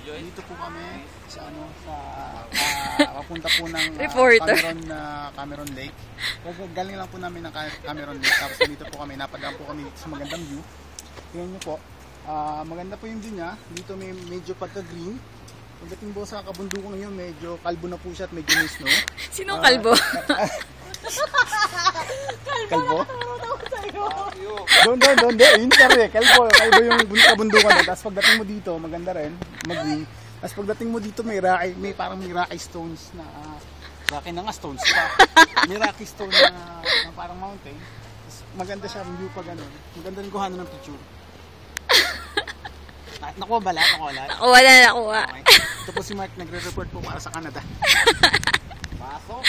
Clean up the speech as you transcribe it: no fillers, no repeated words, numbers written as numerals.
Dito po kami sa papunta po ng Cameron Lake. Galing lang po namin ng Cameron Lake. Tapos dito po kami, napadaan po kami sa magandang view. Tingnan nyo po. Maganda po yung view niya. Dito may medyo pagka-green. Pagdating po sa kabundukan ngayon, medyo kalbo na po siya at medyo may snow. Sinong kalbo? Kalbo? Doon. Yun pare, kalbo yung kabundukan. Tapos pagdating mo dito, maganda rin, mag-green. Tapos pagdating mo dito, may parang may rocky stones na, rocky na nga stones pa. May rocky stone na parang mountain. Tapos maganda siya, view pa gano'n. Maganda rin kuhanan ng picture. Nakuha ba lahat? Nakuha na, nakuha. Okay. Ito po si Mark, nagre-report po para sa Canada. Pasok!